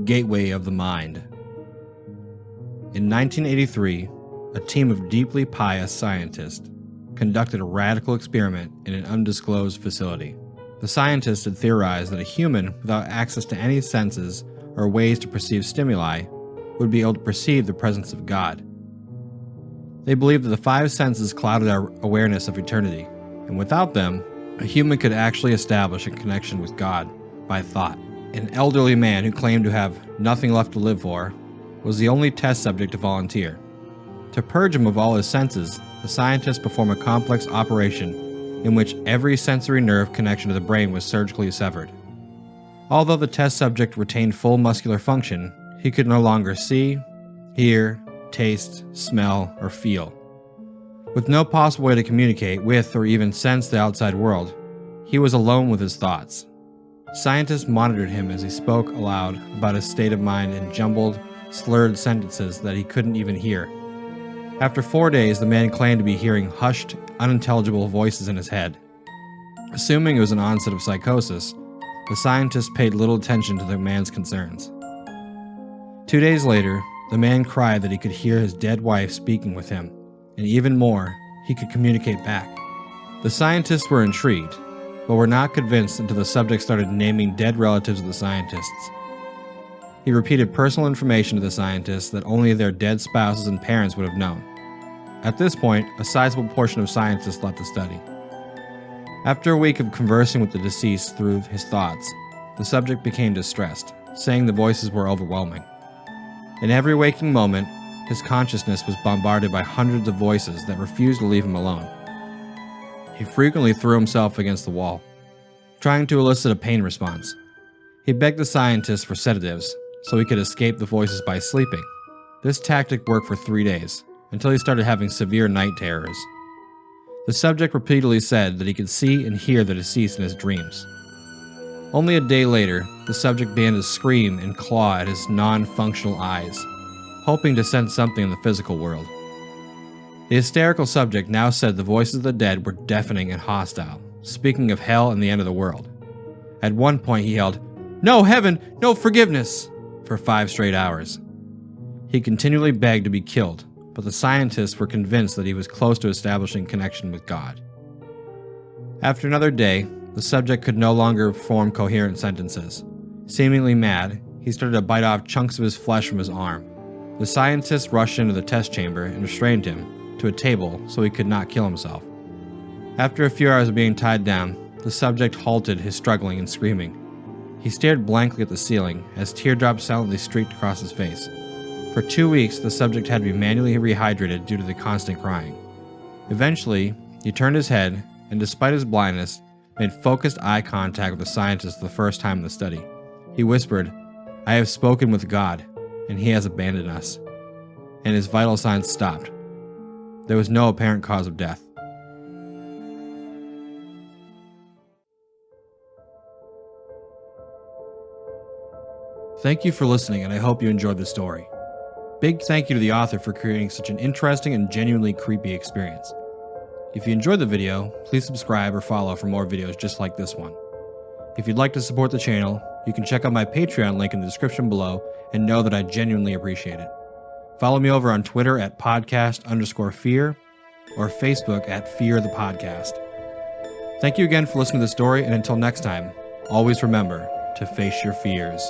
Gateway of the Mind. In 1983, a team of deeply pious scientists conducted a radical experiment in an undisclosed facility. The scientists had theorized that a human without access to any senses or ways to perceive stimuli would be able to perceive the presence of God. They believed that the five senses clouded our awareness of eternity, and without them, a human could actually establish a connection with God by thought. An elderly man who claimed to have nothing left to live for was the only test subject to volunteer. To purge him of all his senses, the scientists performed a complex operation in which every sensory nerve connection to the brain was surgically severed. Although the test subject retained full muscular function, he could no longer see, hear, taste, smell, or feel. With no possible way to communicate with or even sense the outside world, he was alone with his thoughts. Scientists monitored him as he spoke aloud about his state of mind in jumbled, slurred sentences that he couldn't even hear. After 4 days, the man claimed to be hearing hushed, unintelligible voices in his head. Assuming it was an onset of psychosis, the scientists paid little attention to the man's concerns. 2 days later, the man cried that he could hear his dead wife speaking with him, and even more, he could communicate back. The scientists were intrigued, but were not convinced until the subject started naming dead relatives of the scientists. He repeated personal information to the scientists that only their dead spouses and parents would have known. At this point, a sizable portion of scientists left the study. After a week of conversing with the deceased through his thoughts, the subject became distressed, saying the voices were overwhelming. In every waking moment, his consciousness was bombarded by hundreds of voices that refused to leave him alone. He frequently threw himself against the wall, trying to elicit a pain response. He begged the scientists for sedatives so he could escape the voices by sleeping. This tactic worked for 3 days, until he started having severe night terrors. The subject repeatedly said that he could see and hear the deceased in his dreams. Only a day later, the subject began to scream and claw at his non-functional eyes, hoping to sense something in the physical world. The hysterical subject now said the voices of the dead were deafening and hostile, speaking of hell and the end of the world. At one point he yelled, "No heaven, no forgiveness!" for 5 straight hours. He continually begged to be killed, but the scientists were convinced that he was close to establishing connection with God. After another day, the subject could no longer form coherent sentences. Seemingly mad, he started to bite off chunks of his flesh from his arm. The scientists rushed into the test chamber and restrained him to a table so he could not kill himself. After a few hours of being tied down, the subject halted his struggling and screaming. He stared blankly at the ceiling as teardrops silently streaked across his face. For 2 weeks, the subject had to be manually rehydrated due to the constant crying. Eventually, he turned his head and, despite his blindness, made focused eye contact with the scientist for the first time in the study. He whispered, "I have spoken with God, and he has abandoned us." And his vital signs stopped. There was no apparent cause of death. Thank you for listening, and I hope you enjoyed the story. Big thank you to the author for creating such an interesting and genuinely creepy experience. If you enjoyed the video, please subscribe or follow for more videos just like this one. If you'd like to support the channel, you can check out my Patreon link in the description below and know that I genuinely appreciate it. Follow me over on Twitter at podcast_fear or Facebook at Fear the Podcast. Thank you again for listening to the story, and until next time, always remember to face your fears.